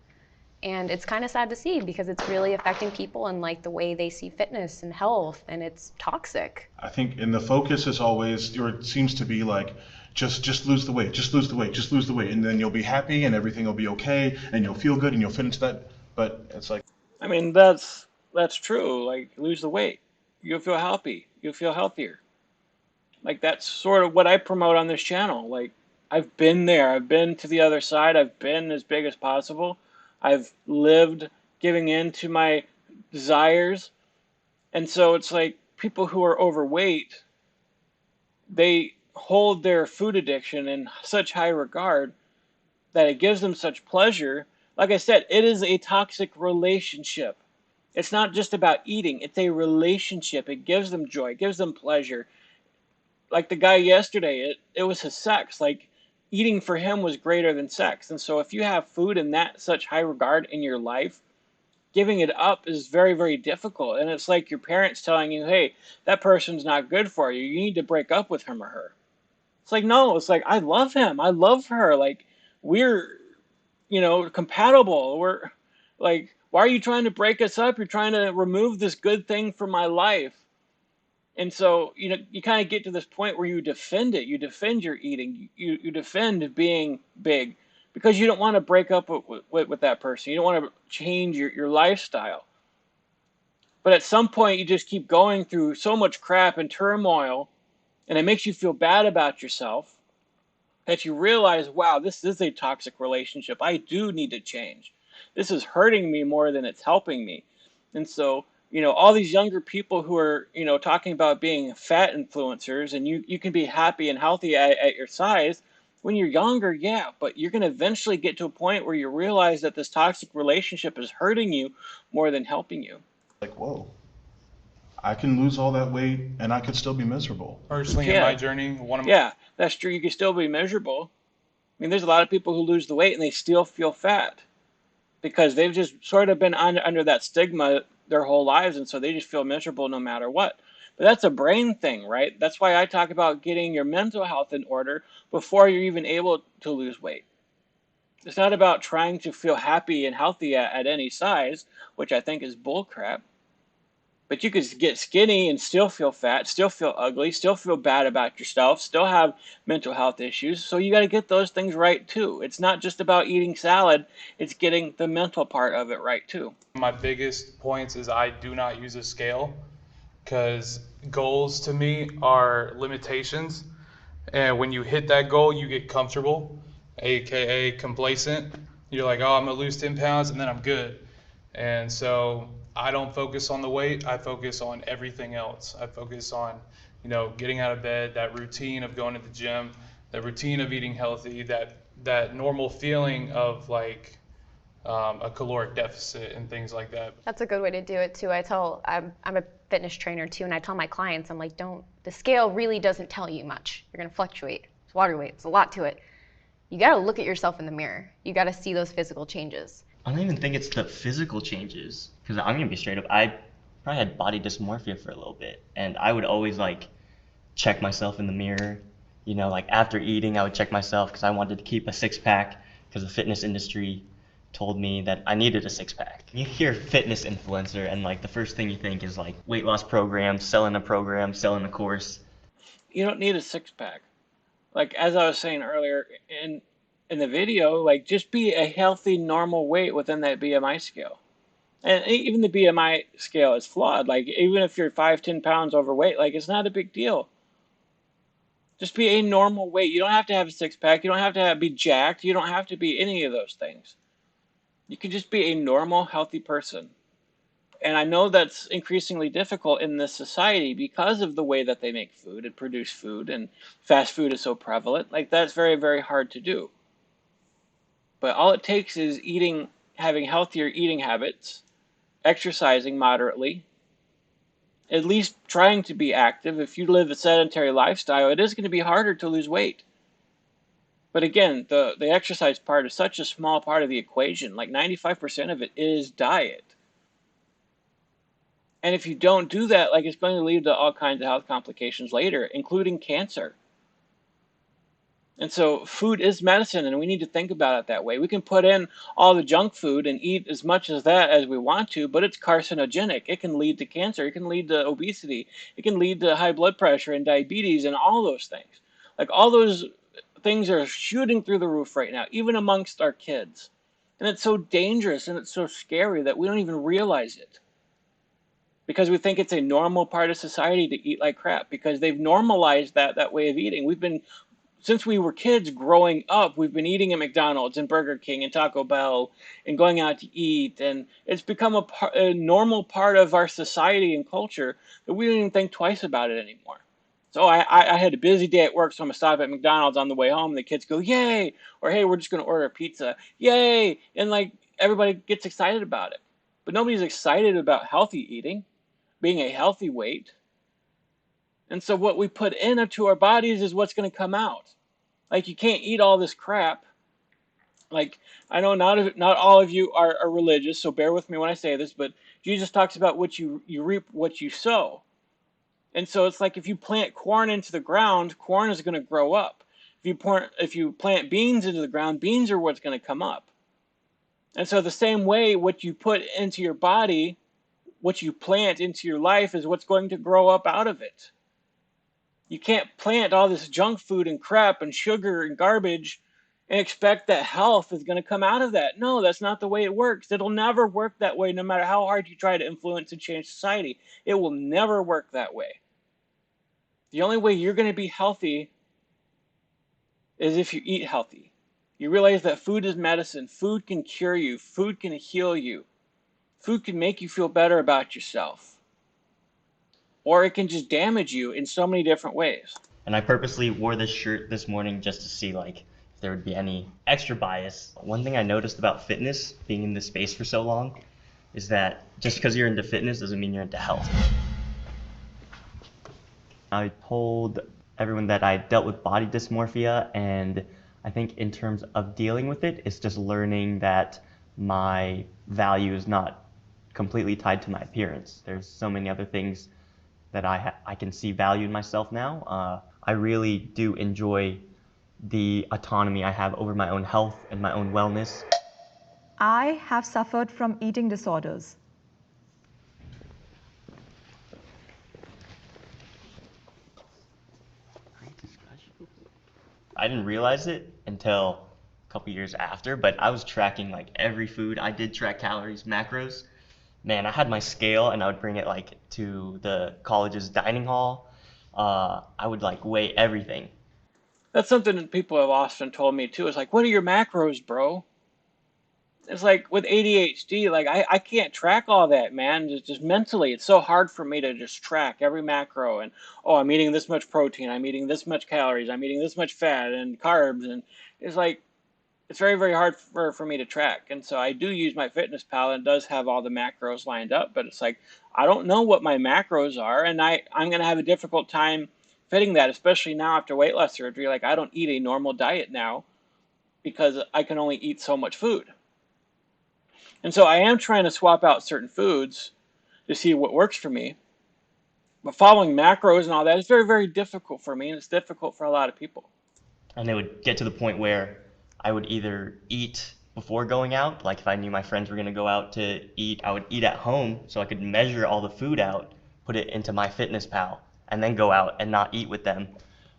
And it's kind of sad to see because it's really affecting people and like the way they see fitness and health, and it's toxic. I think, and the focus is always, or it seems to be like, just lose the weight, just lose the weight, just lose the weight, and then you'll be happy and everything will be okay and you'll feel good and you'll fit into that. But it's like, I mean, that's true. Like, lose the weight. You'll feel happy. You'll feel healthier. Like, that's sort of what I promote on this channel. Like, I've been there. I've been to the other side. I've been as big as possible. I've lived giving in to my desires. And so it's like people who are overweight, they hold their food addiction in such high regard that it gives them such pleasure. Like I said, it is a toxic relationship. It's not just about eating, it's a relationship. It gives them joy, it gives them pleasure. Like the guy yesterday, it was his sex. Like, eating for him was greater than sex. And so if you have food in that such high regard in your life, giving it up is very, very difficult. And it's like your parents telling you, hey, that person's not good for you. You need to break up with him or her. It's like, no, it's like, I love him. I love her. Like, we're, compatible. We're like, why are you trying to break us up? You're trying to remove this good thing from my life. And so, you kind of get to this point where you defend it. You defend your eating. You defend being big because you don't want to break up with that person. You don't want to change your lifestyle. But at some point, you just keep going through so much crap and turmoil, and it makes you feel bad about yourself that you realize, wow, this is a toxic relationship. I do need to change. This is hurting me more than it's helping me. And so, all these younger people who are, talking about being fat influencers, and you can be happy and healthy at your size when you're younger, yeah, but you're going to eventually get to a point where you realize that this toxic relationship is hurting you more than helping you. like, whoa, I can lose all that weight and I could still be miserable. Personally, in Yeah. my journey, one of Yeah, that's true. You can still be miserable. I mean, there's a lot of people who lose the weight and they still feel fat because they've just sort of been under that stigma their whole lives, and so they just feel miserable no matter what. But that's a brain thing, right? That's why I talk about getting your mental health in order before you're even able to lose weight. It's not about trying to feel happy and healthy at any size, which I think is bullcrap. But you could get skinny and still feel fat, still feel ugly, still feel bad about yourself, still have mental health issues. So you got to get those things right too. It's not just about eating salad, it's getting the mental part of it right too. my biggest points is I do not use a scale because goals to me are limitations. And when you hit that goal, you get comfortable, aka complacent. You're like, oh, I'm gonna lose 10 pounds and then I'm good. And so I don't focus on the weight, I focus on everything else. I focus on, getting out of bed, that routine of going to the gym, that routine of eating healthy, that normal feeling of like a caloric deficit and things like that. That's a good way to do it too. I'm a fitness trainer too, and I tell my clients, I'm like, the scale really doesn't tell you much. You're gonna fluctuate. It's water weight, it's a lot to it. You gotta look at yourself in the mirror. You gotta see those physical changes. I don't even think it's the physical changes, because I'm gonna be straight up. I probably had body dysmorphia for a little bit, and I would always like check myself in the mirror. Like after eating, I would check myself because I wanted to keep a six-pack because the fitness industry told me that I needed a six-pack. You hear fitness influencer, and like the first thing you think is like weight loss program, selling a course. You don't need a six-pack. Like, as I was saying earlier in the video, like, just be a healthy, normal weight within that BMI scale. And even the BMI scale is flawed. Like, even if you're 5-10 pounds overweight, like, it's not a big deal. Just be a normal weight. You don't have to have a six-pack. You don't have to be jacked. You don't have to be any of those things. You can just be a normal, healthy person. And I know that's increasingly difficult in this society because of the way that they make food and produce food, and fast food is so prevalent. Like, that's very, very hard to do. But all it takes is having healthier eating habits, exercising moderately, at least trying to be active. If you live a sedentary lifestyle, it is going to be harder to lose weight. But again, the exercise part is such a small part of the equation. Like 95% of it is diet. And if you don't do that, like, it's going to lead to all kinds of health complications later, including cancer. And so food is medicine, and we need to think about it that way. We can put in all the junk food and eat as much as that as we want to, but it's carcinogenic. It can lead to cancer. It can lead to obesity. It can lead to high blood pressure and diabetes and all those things. Like all those things are shooting through the roof right now, even amongst our kids. And it's so dangerous and it's so scary that we don't even realize it, because we think it's a normal part of society to eat like crap, because they've normalized that way of eating. Since we were kids growing up, we've been eating at McDonald's and Burger King and Taco Bell and going out to eat, and it's become a normal part of our society and culture that we don't even think twice about it anymore. So I had a busy day at work, so I'm gonna stop at McDonald's on the way home. And the kids go, "Yay!" or "Hey, we're just gonna order a pizza, yay!" And like everybody gets excited about it, but nobody's excited about healthy eating, being a healthy weight. And so what we put into our bodies is what's going to come out. Like you can't eat all this crap. Like I know not all of you are religious, so bear with me when I say this, but Jesus talks about what you reap what you sow. And so it's like if you plant corn into the ground, corn is going to grow up. If you plant beans into the ground, beans are what's going to come up. And so the same way, what you put into your body, what you plant into your life is what's going to grow up out of it. You can't plant all this junk food and crap and sugar and garbage and expect that health is going to come out of that. No, that's not the way it works. It'll never work that way, no matter how hard you try to influence and change society. It will never work that way. The only way you're going to be healthy is if you eat healthy. You realize that food is medicine. Food can cure you. Food can heal you. Food can make you feel better about yourself. Or it can just damage you in so many different ways. And I purposely wore this shirt this morning just to see like if there would be any extra bias. One thing I noticed about fitness, being in this space for so long, is that just because you're into fitness doesn't mean you're into health. I told everyone that I dealt with body dysmorphia, and I think in terms of dealing with it, it's just learning that my value is not completely tied to my appearance. There's so many other things that I can see value in myself now. I really do enjoy the autonomy I have over my own health and my own wellness. I have suffered from eating disorders. I didn't realize it until a couple years after, but I was tracking like every food. I did track calories, macros. Man, I had my scale and I would bring it like to the college's dining hall. I would like weigh everything. That's something that people have often told me too. It's like, what are your macros, bro? It's like with ADHD, like I can't track all that, man. Just mentally, it's so hard for me to just track every macro and, oh, I'm eating this much protein, I'm eating this much calories, I'm eating this much fat and carbs, and it's like it's very, very hard for me to track. And so I do use my fitness pal, and it does have all the macros lined up, but it's like I don't know what my macros are, and I'm gonna have a difficult time fitting that, especially now after weight loss surgery. Like I don't eat a normal diet now because I can only eat so much food. And so I am trying to swap out certain foods to see what works for me. But following macros and all that is very, very difficult for me, and it's difficult for a lot of people. And it would get to the point where I would either eat before going out, like if I knew my friends were going to go out to eat, I would eat at home so I could measure all the food out, put it into my fitness pal, and then go out and not eat with them.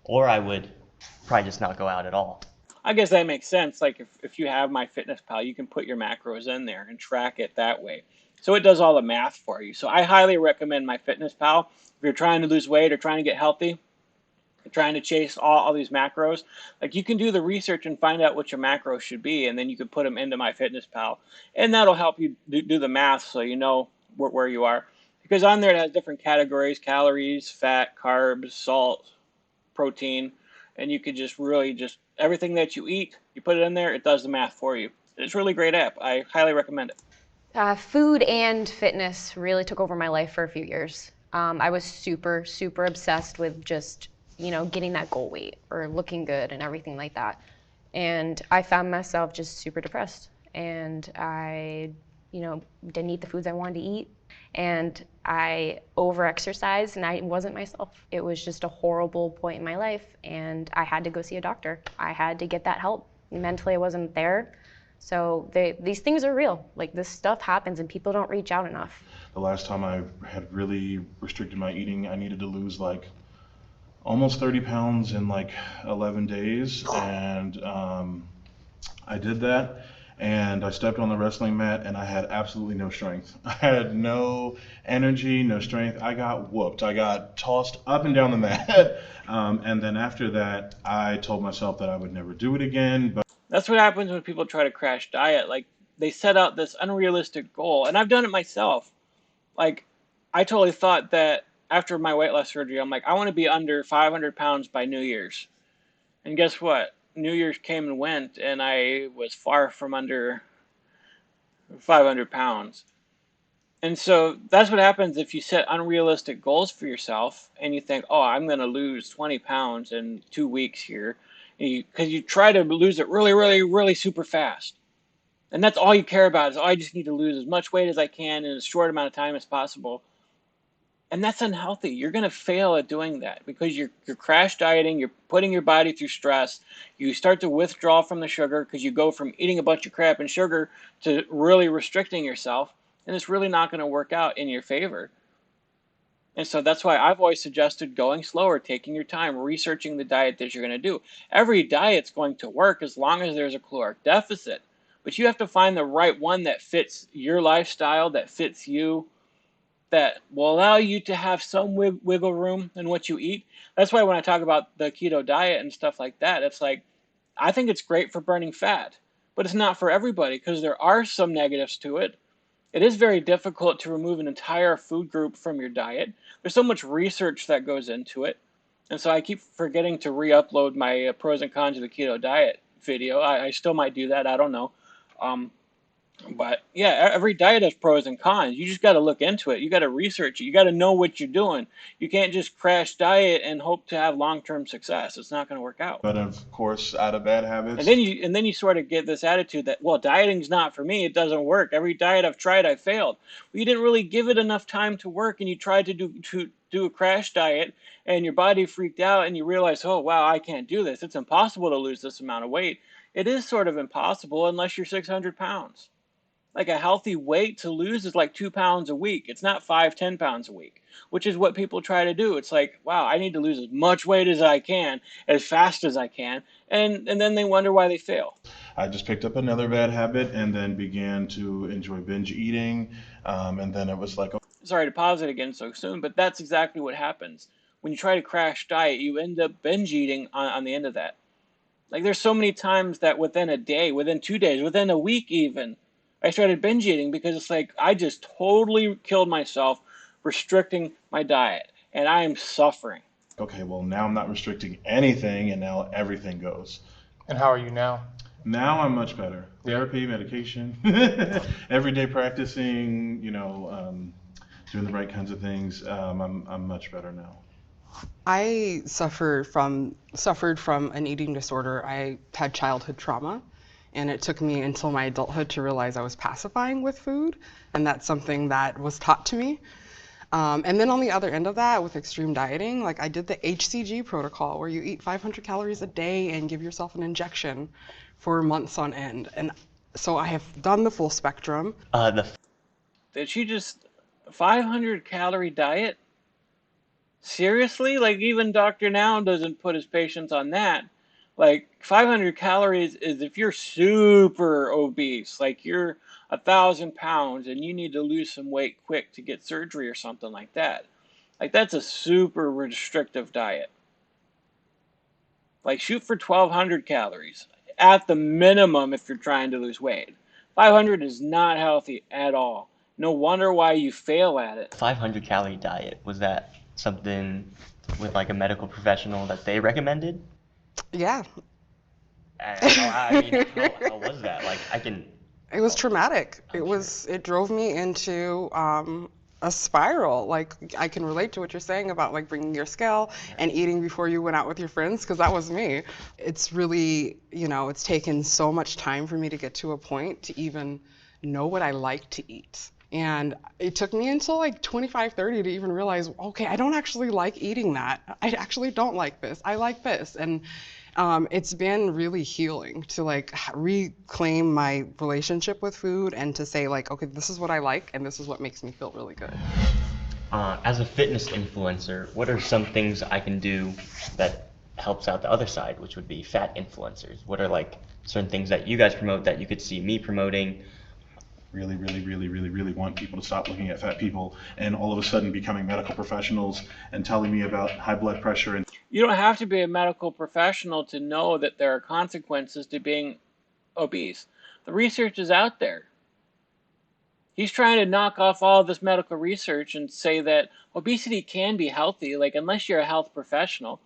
Or I would probably just not go out at all. I guess that makes sense. Like if you have my fitness pal, you can put your macros in there and track it that way. So it does all the math for you. So I highly recommend my fitness pal. If you're trying to lose weight or trying to get healthy, trying to chase all these macros, like you can do the research and find out what your macros should be, and then you can put them into my fitness pal, and that'll help you do the math so you know where you are, because on there it has different categories: calories, fat, carbs, salt, protein, and you could just really just everything that you eat, you put it in there, it does the math for you. It's a really great app. I highly recommend it. Food and fitness really took over my life for a few years. I was super, super obsessed with just, getting that goal weight or looking good and everything like that. And I found myself just super depressed. And I, didn't eat the foods I wanted to eat. And I overexercised and I wasn't myself. It was just a horrible point in my life, and I had to go see a doctor. I had to get that help. Mentally, I wasn't there. So these things are real. Like, this stuff happens and people don't reach out enough. The last time I had really restricted my eating, I needed to lose like almost 30 pounds in like 11 days, and I did that, and I stepped on the wrestling mat and I had absolutely no strength. I had no energy, no strength. I got whooped. I got tossed up and down the mat. And then after that, I told myself that I would never do it again. But That's what happens when people try to crash diet. Like, they set out this unrealistic goal, and I've done it myself. Like, I totally thought that after my weight loss surgery, I'm like, I want to be under 500 pounds by New Year's. And guess what? New Year's came and went, and I was far from under 500 pounds. And so that's what happens if you set unrealistic goals for yourself and you think, oh, I'm going to lose 20 pounds in 2 weeks here. Because you try to lose it really, really, really super fast. And that's all you care about is, oh, I just need to lose as much weight as I can in as short amount of time as possible. And that's unhealthy. You're going to fail at doing that because you're crash dieting, you're putting your body through stress. You start to withdraw from the sugar because you go from eating a bunch of crap and sugar to really restricting yourself. And it's really not going to work out in your favor. And so that's why I've always suggested going slower, taking your time, researching the diet that you're going to do. Every diet's going to work as long as there's a caloric deficit. But you have to find the right one that fits your lifestyle, that fits you, that will allow you to have some wiggle room in what you eat. That's why when I talk about the keto diet and stuff like that, it's like, I think it's great for burning fat, but it's not for everybody because there are some negatives to it. It is very difficult to remove an entire food group from your diet. There's so much research that goes into it. And so I keep forgetting to re-upload my pros and cons of the keto diet video. I still might do that. I don't know. But yeah, every diet has pros and cons. You just got to look into it. You got to research it. You got to know what you're doing. You can't just crash diet and hope to have long-term success. It's not going to work out. But of course, out of bad habits. And then you sort of get this attitude that, well, dieting's not for me. It doesn't work. Every diet I've tried, I failed. Well, you didn't really give it enough time to work, and you tried to do a crash diet, and your body freaked out, and you realize, oh wow, I can't do this. It's impossible to lose this amount of weight. It is sort of impossible unless you're 600 pounds. Like, a healthy weight to lose is like 2 pounds a week. It's not 5-10 pounds a week, which is what people try to do. It's like, wow, I need to lose as much weight as I can, as fast as I can, and then they wonder why they fail. I just picked up another bad habit and then began to enjoy binge eating, and then it was like, Sorry to pause it again so soon, but that's exactly what happens. When you try to crash diet, you end up binge eating on the end of that. Like, there's so many times that within a day, within 2 days, within a week even, I started binge eating because it's like I just totally killed myself restricting my diet, and I am suffering. okay, well, now I'm not restricting anything, and now everything goes. And how are you now? Now I'm much better. Therapy, medication, everyday practicing, doing the right kinds of things. I'm much better now. I suffered from an eating disorder. I had childhood trauma, and it took me until my adulthood to realize I was pacifying with food, and that's something that was taught to me. And then on the other end of that, with extreme dieting, like, I did the HCG protocol, where you eat 500 calories a day and give yourself an injection for months on end. And so I have done the full spectrum. Did she just 500 calorie diet? Seriously? Like, even Dr. Now doesn't put his patients on that. Like, 500 calories is if you're super obese, like you're 1,000 pounds and you need to lose some weight quick to get surgery or something like that. Like, that's a super restrictive diet. Like, shoot for 1,200 calories at the minimum if you're trying to lose weight. 500 is not healthy at all. No wonder why you fail at it. 500 calorie diet, was that something with like a medical professional that they recommended? Yeah. I mean, how was that? Like, It was traumatic. It drove me into a spiral. Like, I can relate to what you're saying about, like, bringing your scale and eating before you went out with your friends, because that was me. It's really, it's taken so much time for me to get to a point to even know what I like to eat. And it took me until like 25, 30 to even realize, okay, I don't actually like eating that. I actually don't like this. I like this. And it's been really healing to like reclaim my relationship with food and to say like, okay, this is what I like and this is what makes me feel really good. As a fitness influencer, what are some things I can do that helps out the other side, which would be fat influencers? What are like certain things that you guys promote that you could see me promoting? Really want people to stop looking at fat people and all of a sudden becoming medical professionals and telling me about high blood pressure. And You don't have to be a medical professional to know that there are consequences to being obese. The research is out there. He's trying to knock off all of this medical research and say that obesity can be healthy, like unless you're a health professional.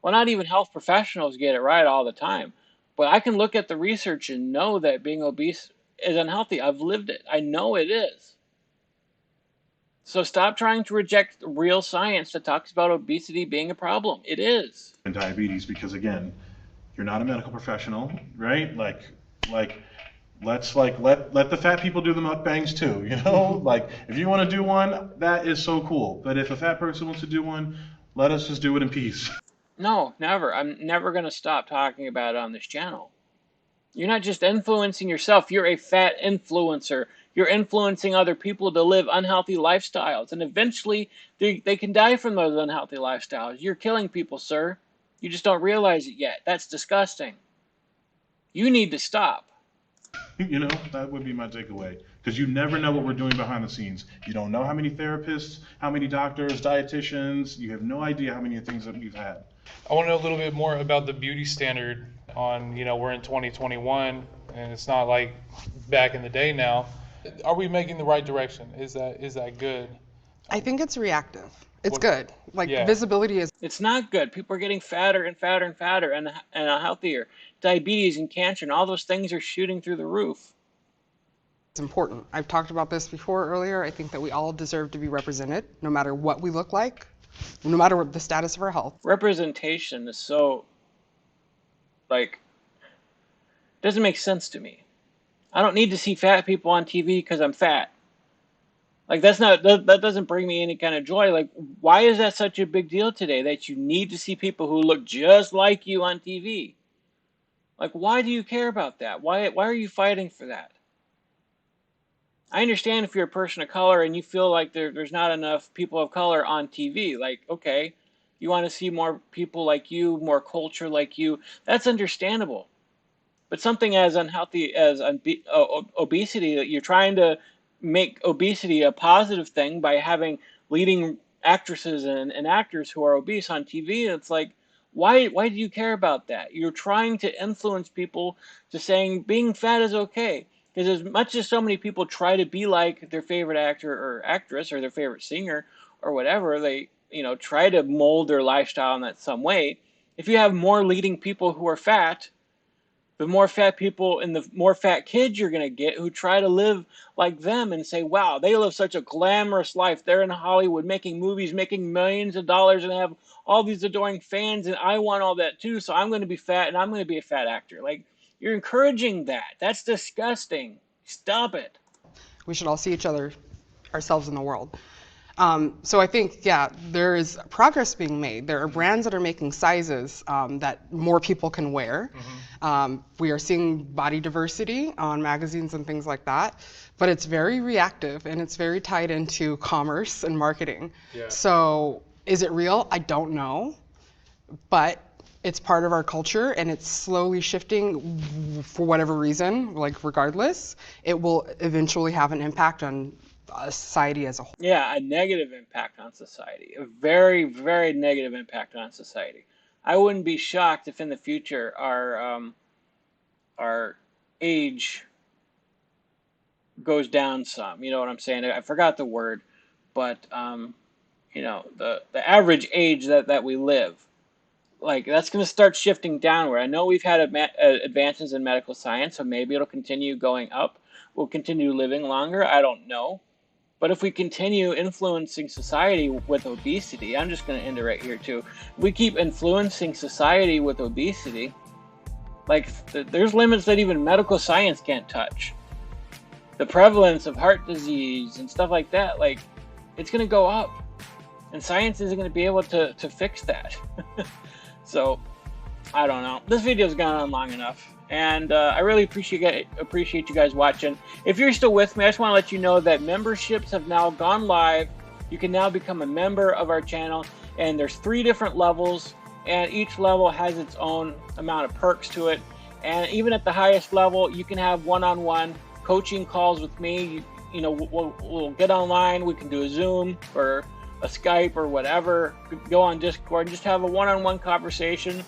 Well, not even health professionals get it right all the time. But I can look at the research and know that being obese is unhealthy. I've lived it. I know it is. So stop trying to reject real science that talks about obesity being a problem. It is. diabetes, because again, you're not a medical professional, right? Let's let the fat people do the mukbangs too, you know? Like if you want to do one, that is so cool. But if a fat person wants to do one, let us just do it in peace. No, never. I'm never going to stop talking about it on this channel. You're not just influencing yourself, you're a fat influencer. You're influencing other people to live unhealthy lifestyles, and eventually they can die from those unhealthy lifestyles. You're killing people, sir. You just don't realize it yet. That's disgusting. You need to stop. You know, that would be my takeaway. Because you never know what we're doing behind the scenes. You don't know how many therapists, how many doctors, dietitians. You have no idea how many things that we've had. I want to know a little bit more about the beauty standard on, we're in 2021 and it's not like back in the day now. Are we making the right direction? Is that good? I think it's reactive. It's good. Like Yeah. visibility is It's not good. People are getting fatter and fatter and fatter and healthier. Diabetes and cancer and all those things are shooting through the roof. important. I've talked about this before earlier. I think that we all deserve to be represented, no matter what we look like, no matter what the status of our health. Representation is so, doesn't make sense to me. I don't need to see fat people on TV because I'm fat. That doesn't bring me any kind of joy. Like, why is that such a big deal today that you need to see people who look just like you on TV? Like, why do you care about that? Why are you fighting for that? I understand if you're a person of color and you feel like there's not enough people of color on TV. Like, okay, you want to see more people like you, more culture like you. That's understandable. But something as unhealthy as obesity, that you're trying to make obesity a positive thing by having leading actresses and actors who are obese on TV, it's like, why do you care about that? You're trying to influence people to saying being fat is okay. Because as much as so many people try to be like their favorite actor or actress or their favorite singer or whatever, they try to mold their lifestyle in that some way. If you have more leading people who are fat, the more fat people and the more fat kids you're going to get who try to live like them and say, wow, they live such a glamorous life. They're in Hollywood making movies, making millions of dollars, and have all these adoring fans, and I want all that too, so I'm going to be fat and I'm going to be a fat actor. Like, you're encouraging that. That's disgusting. Stop it. We should all see each other, ourselves in the world. So I think, there is progress being made. There are brands that are making sizes that more people can wear. Mm-hmm. We are seeing body diversity on magazines and things like that, but it's very reactive and it's very tied into commerce and marketing. Yeah. So is it real? I don't know, but it's part of our culture and it's slowly shifting for whatever reason, regardless. It will eventually have an impact on society as a whole. Yeah, a negative impact on society. A very, very negative impact on society. I wouldn't be shocked if in the future our age goes down some. You know what I'm saying? I forgot the word, but the average age that we live, that's going to start shifting downward. I know we've had advances in medical science, so maybe it'll continue going up. We'll continue living longer. I don't know. But if we continue influencing society with obesity, I'm just going to end it right here too. If we keep influencing society with obesity, there's limits that even medical science can't touch. the prevalence of heart disease and stuff like that, like, it's going to go up, and science isn't going to be able to fix that. So I don't know. This video's gone on long enough, and I really appreciate you guys watching. If you're still with me, I just want to let you know that memberships have now gone live. You can now become a member of our channel, and there's 3 different levels, and each level has its own amount of perks to it. And even at the highest level, you can have one-on-one coaching calls with me. You know, we'll get online. We can do a Zoom or a Skype or whatever. Go on Discord and just have a one-on-one conversation.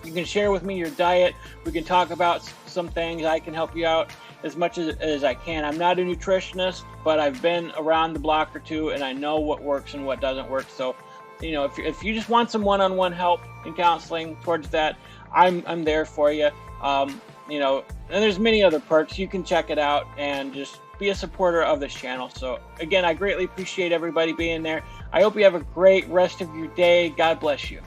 You can share with me your diet. We can talk about some things. I can help you out as much as I can. I'm not a nutritionist, but I've been around the block or two, and I know what works and what doesn't work. So, you know, if you just want some one-on-one help and counseling towards that, I'm there for you. You know, and there's many other perks. You can check it out and just be a supporter of this channel. So again, I greatly appreciate everybody being there. I hope you have a great rest of your day. God bless you.